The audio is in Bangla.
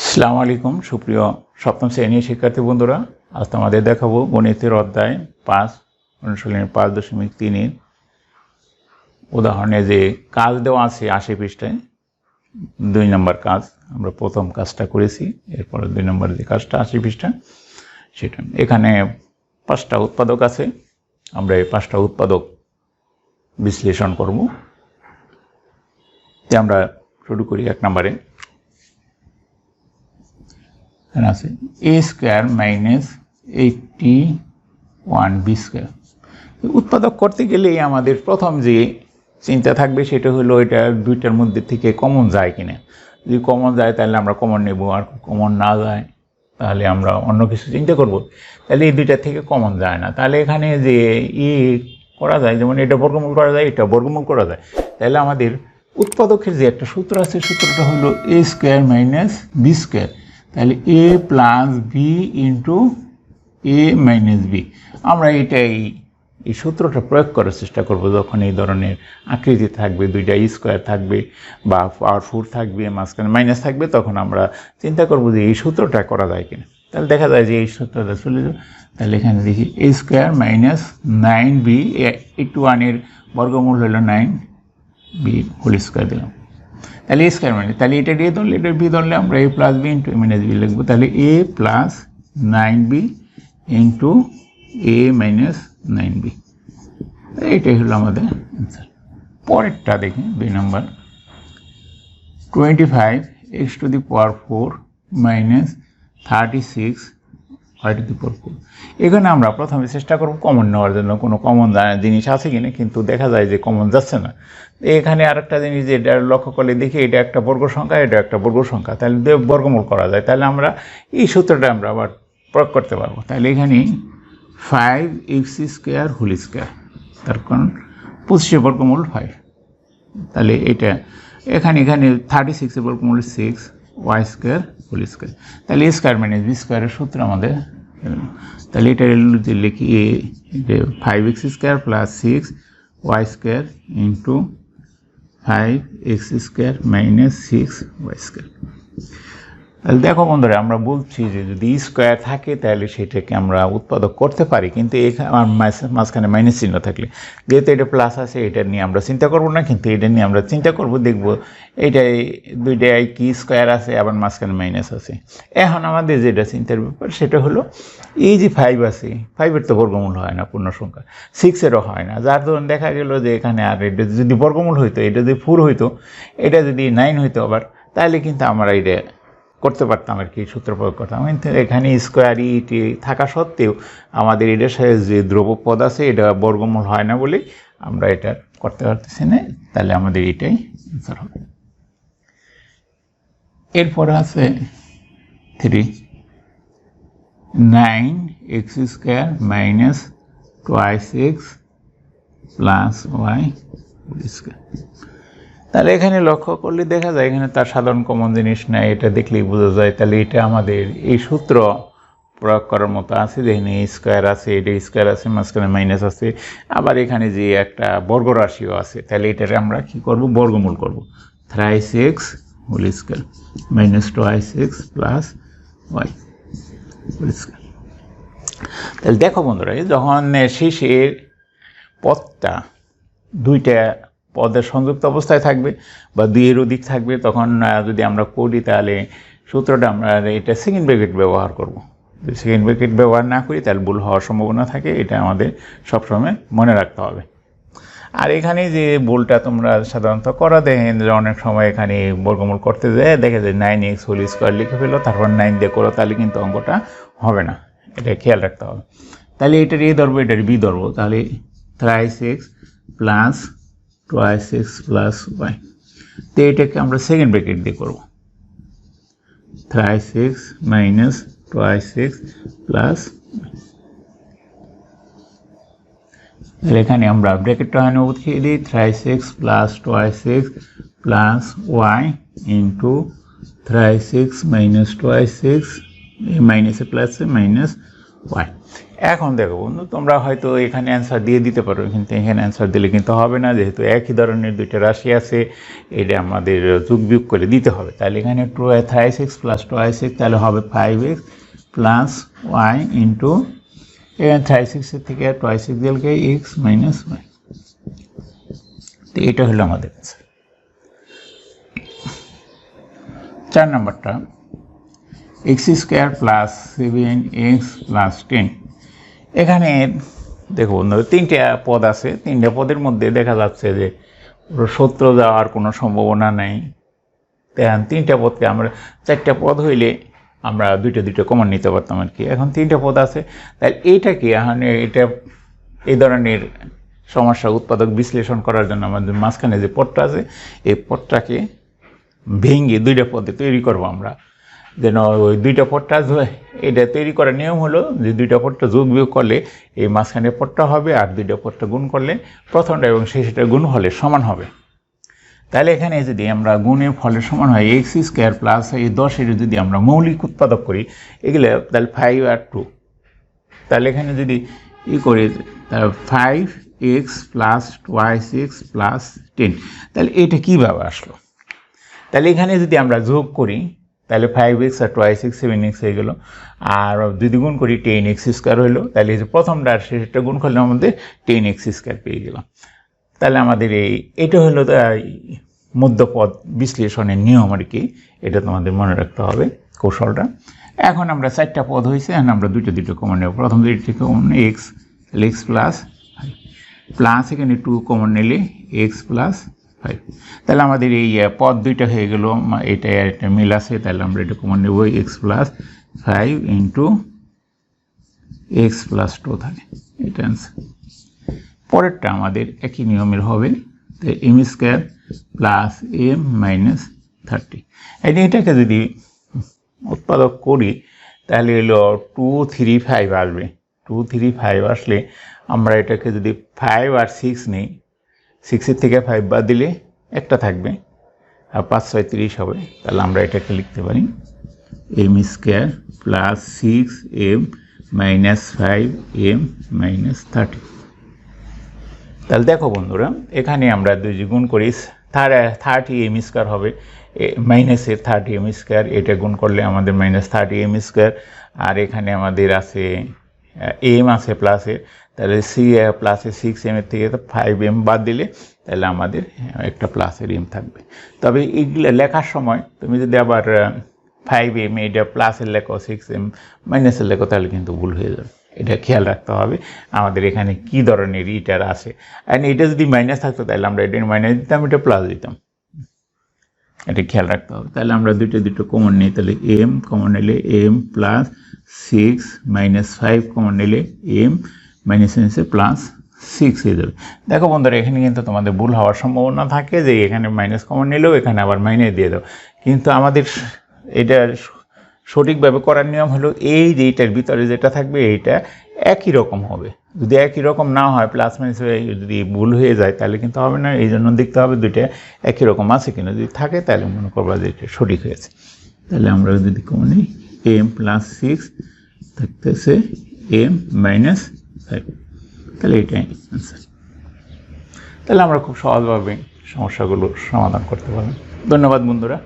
আসসালামু আলাইকুম সুপ্রিয় সপ্তম শ্রেণীর শিক্ষার্থী বন্ধুরা, আজ তোমাদের দেখাবো গণিতের অধ্যায় 5 অনুশীলনী 5.3 উদাহরণে যে কাজ দেওয়া আছে 80 পৃষ্ঠায় 2 নম্বর কাজ। আমরা প্রথম কাজটা করেছি, এরপরে 2 নম্বর যে কাজটা 80 পৃষ্ঠা সেটা। এখানে 5টা উৎপাদক আছে, আমরা এই 5টা উৎপাদক বিশ্লেষণ করব। আমরা শুরু করি 1 নম্বরে। আছে a square minus 81b square. উৎপাদক করতে গেলেই আমাদের প্রথম যে চিন্তা থাকবে সেটা হলো এটা দুইটার মধ্যে থেকে কমন যায় কিনা। যদি কমন যায় তাহলে আমরা কমন নেব, আর কমন না যায় তাহলে আমরা অন্য কিছু চিন্তা করব। তাহলে এই দুইটার থেকে কমন যায় না, তাহলে এখানে যে করা যায়, যেমন এটা বর্গমূল করা যায়, এটা বর্গমূল করা যায়। তাহলে আমাদের উৎপাদকের যে একটা সূত্র আছে, সূত্রটা হলো a square minus b square. তাহলে a plus B into a minus B. আমরা এই সূত্রটা প্রয়োগ করার চেষ্টা করব যখন এই ধরনের আকৃতি থাকবে, দুইটা স্কোয়ার থাকবে বা পাওয়ার 4 থাকবে, মাঝখানে মাইনাস থাকবে, তখন আমরা চিন্তা করব যে এই সূত্রটা করা যায় কিনা। তাহলে দেখা যায় যে এই সূত্রটা চলে যাবে। তাহলে এখানে দেখি a স্কোয়ার মাইনাস 9b, 81-এর বর্গমূল হলো 9b হোল স্কোয়ার দিলাম। তাহলে এ স্কোয়ার মানে, তাহলে এটা দিয়ে ধরলে এটা বি ধরলে আমরা A plus B into A minus B লিখবো। তাহলে A plus 9b into A minus 9b, এইটাই হলো আমাদের অ্যান্সার। পরেরটা দেখি 2 নম্বর। 25x টু দি পাওয়ার 4 মাইনাস 36 y টু দি পাওয়ার 4। এখানে আমরা প্রথমে চেষ্টা করব কমন নেওয়ার জন্য, কোনো কমন জিনিস আছে কিনা, কিন্তু দেখা যায় যে কমন যাচ্ছে না। এখানে আরেকটা জিনিস যেটা লক্ষ্য করলে দেখি, এটা একটা বর্গ সংখ্যা, এটা একটা বর্গ সংখ্যা, তাহলে বর্গমূল করা যায়। তাহলে আমরা এই সূত্রটা আমরা আবার প্রয়োগ করতে পারবো। তাহলে এখানে 5x স্কোয়ার হোল স্কোয়ার, তার কারণ 25 বর্গমূল 5। তাহলে এটা এখানে 36-এর বর্গমূল 6 y স্কোয়ার হোল স্কোয়ার। তাহলে এ স্কোয়ার মাইনাস বি স্কোয়ারের সূত্র আমাদের। তাহলে এটা যে লিখি এ 5x square plus 6 y square into 5x square minus 6 y square. তাহলে দেখো বন্ধুরা, আমরা বলছি যে যদি স্কোয়ার থাকে তাহলে সেটাকে আমরা উৎপাদক করতে পারি, কিন্তু এখানে মাঝখানে মাইনাস চিহ্ন থাকলে, যেহেতু এটা প্লাস আছে এটা নিয়ে আমরা চিন্তা করব না, কিন্তু এটা নিয়ে আমরা চিন্তা করব, দেখব এইটাই দুইটাই কি স্কোয়ার আছে, আবার মাঝখানে মাইনাস আছে। এখন আমাদের যেটা চিন্তার ব্যাপার সেটা হলো এই যে 5 আছে, 5-এর তো বর্গমূল হয় না পূর্ণ সংখ্যা, 6-এরও হয় না, যার ধরুন দেখা গেল যে এখানে আর এটা যদি বর্গমূল হইতো, এটা যদি 4 হইতো, এটা যদি 9 হইতো আবার, তাহলে কিন্তু আমরা এটা করতে পারতাম আর কি, সূত্র প্রয়োগ করতাম। কিন্তু এখানে স্কোয়ার ইটি থাকা সত্ত্বেও আমাদের এটার সাথে যে দ্রব্যপদ আছে এটা বর্গমূল হয় না বলে আমরা এটা করতে পারতেছি না। তাহলে আমাদের এটাই অ্যান্সার হবে। এরপরে আছে 9x square minus 2x plus y square. তাহলে এখানে লক্ষ্য করলে দেখা যায় এখানে তার সাধারণ কমন জিনিস নাই, এটা দেখলেই বোঝা যায়। তাহলে এটা আমাদের এই সূত্র প্রয়োগ করার মতো আছে, যেখানে স্কোয়ার আছে, এটা স্কোয়ার আছে, মাঝখানে মাইনাস আছে, আবার এখানে যে একটা বর্গরাশিও আছে। তাহলে এটাকে আমরা কি করব, বর্গমূল করব। 3x whole square minus 2x plus y whole square. তাহলে দেখো বন্ধুরা, যখন শেষের পদটা দুইটা পদের সংযুক্ত অবস্থায় থাকবে বা 2-এর অধিক থাকবে, তখন যদি আমরা করি তাহলে সূত্রটা আমরা এটা সেকেন্ড ব্র্যাকেট ব্যবহার করব। যদি সেকেন্ড ব্র্যাকেট ব্যবহার না করি তাহলে ভুল হওয়ার সম্ভাবনা থাকে, এটা আমাদের সবসময় মনে রাখতে হবে। আর এখানে যে ভুলটা তোমরা সাধারণত করা দেখেন যে অনেক সময় এখানে বর্গমূল করতে যায় দেখা যায় 9x হোল স্কোয়ার লিখে ফেলো, তারপর 9 দিয়ে করো, তাহলে কিন্তু অঙ্কটা হবে না, এটা খেয়াল রাখতে হবে। তাহলে এটার এ ধরবো, এটার বি ধরবো। তাহলে 3x plus 2x plus y, তো এটাকে আমরা সেকেন্ড ব্র্যাকেট দিয়ে করবো। 3x মাইনাস 2x প্লাস, তাহলে এখানে আমরা ব্র্যাকেটটা হয় না উঠিয়ে দিই, 3x plus 2x plus y into 3x minus 2x, মাইনাসে প্লাসে মাইনাস y। এখন দেখো বন্ধু, তোমরা হয়তো এখানে অ্যান্সার দিয়ে দিতে পারো, কিন্তু এখানে অ্যান্সার দিলে কিন্তু হবে না, যেহেতু একই ধরনের দুইটা রাশি আছে, এটা আমাদের যোগ বিয়োগ করে দিতে হবে। তাহলে এখানে 2x প্লাস 2x, তাহলে হবে 5x প্লাস y ইন্টু এখানে 36 থেকে 2x দিলে x মাইনাস y। তো এটা হলো আমাদের অ্যান্সার। 4 নম্বরটা x² প্লাস 7x প্লাস 10। এখানে দেখো বন্ধু, 3টে পদ আছে, 3টে পদের মধ্যে দেখা যাচ্ছে যে সূত্র যাওয়ার কোনো সম্ভাবনা নেই। দেখেন 3টে পদকে আমরা 4টে পদ হইলে আমরা দুইটা কমন নিতে পারতাম আর কি। এখন 3টে পদ আছে, তাহলে এইটা কি এখন এটা এই ধরনের সমস্যা উৎপাদক বিশ্লেষণ করার জন্য আমাদের মাঝখানে যে পদটা আছে, এই পদটাকে ভেঙে 2টা পদে তৈরি করবো আমরা, যেন ওই 2টা পদটা এটা তৈরি করার নিয়ম হলো যে 2টা পদটা যোগ বিয়োগ করলে এই মাঝখানে পদটা হবে, আর 2টা পদটা গুণ করলে প্রথমটা এবং শেষটা গুণ হলে সমান হবে। তাহলে এখানে যদি আমরা গুণের ফলের সমান হয় x² প্লাস এই 10-এর যদি আমরা মৌলিক উৎপাদক করি এগুলো, তাহলে 5 আর 2, তাহলে এখানে যদি করি তাহলে 5x প্লাস 2x প্লাস 10। তাহলে এটা কীভাবে আসলো? তাহলে এখানে যদি আমরা যোগ করি তাহলে 5x আর 2x 7x হয়ে গেল, আর যদি গুণ করি 10x² হইলো, তাহলে এই যে প্রথমটা আর শেষটা গুণ করলে আমাদের 10x² পেয়ে গেলাম। তাহলে আমাদের এটা হলো মধ্যপদ বিশ্লেষণের নিয়ম আর কি, এটা তোমাদের মনে রাখতে হবে কৌশলটা। এখন আমরা 4টা পদ হয়েছে, এখন আমরা দুটো কমন নেব। প্রথম দুইটি কমন x, তাহলে x প্লাস এখানে 2 কমন নিলে x প্লাস 5। তাহলে আমাদের এই পদ 2টা হয়ে গেল, এটা একটা মিল আছে, তাহলে আমরা এটা কমন নেব x plus 5 into x plus 2 থাকে, এটা অ্যান্সার। পরেরটা আমাদের একই নিয়মের হবে, m² প্লাস m মাইনাস 30। এটাকে যদি উৎপাদক করি তাহলে হলো 2 3 5 আসবে। 2 3 5 আসলে আমরা এটাকে যদি 5 আর 6 নিই, 6-এর থেকে 5 বাদ দিলে একটা থাকবে, আর 5 6 30 হবে। তাহলে আমরা এটাকে লিখতে পারি m² plus 6m minus 5m minus 30। তাহলে দেখো বন্ধুরা, এখানে আমরা দুই গুণ করি 30m² হবে, মাইনাসের 30m², এটা গুণ করলে আমাদের মাইনাস 30m², আর এখানে আমাদের আছে m আছে প্লাসে, তাহলে প্লাসে 6m থেকে 5m বাদ দিলে তাহলে আমাদের একটা প্লাসের m থাকবে। তবে এইগুলো লেখার সময় তুমি যদি আবার 5m এটা প্লাসের লেখো, 6m মাইনাসের লেখো, তাহলে কিন্তু ভুল হয়ে যাবে। এটা খেয়াল রাখতে হবে আমাদের এখানে কী ধরনের ইটার আছে। আর এটা যদি মাইনাস থাকতো তাহলে আমরা এটা মাইনাস দিতাম, এটা প্লাস দিতাম, এটা খেয়াল রাখতে হবে। তাহলে আমরা দুটো কমন নিই, তাহলে m কমন নিলে m প্লাস 6 মাইনাস 5 কমন নিলে m মাইনাস প্লাস 6 হয়ে যাবে। দেখো বন্ধুরা, এখানে কিন্তু তোমাদের ভুল হওয়ার সম্ভাবনা থাকে যে এখানে মাইনাস কমন নিলেও এখানে আবার মাইনাস দিয়ে দাও, কিন্তু আমাদের এটা সঠিকভাবে করার নিয়ম হলো এই যে এইটার ভিতরে যেটা থাকবে এইটা একই রকম হবে। যদি একই রকম না হয়, প্লাস মাইনাস যদি ভুল হয়ে যায় তাহলে কিন্তু হবে না। এই জন্য দেখতে হবে দুইটা একই রকম আছে কিনা, যদি থাকে তাহলে মনে করবা যে এটা সঠিক হয়েছে। তাহলে আমরা যদি কমন নিই m প্লাস 6 থাকতেছে m মাইনাস 5, তাহলে এটাই আনসার। তাহলে আমরা খুব সহজভাবে সমস্যাগুলো সমাধান করতে পারলাম। ধন্যবাদ বন্ধুরা।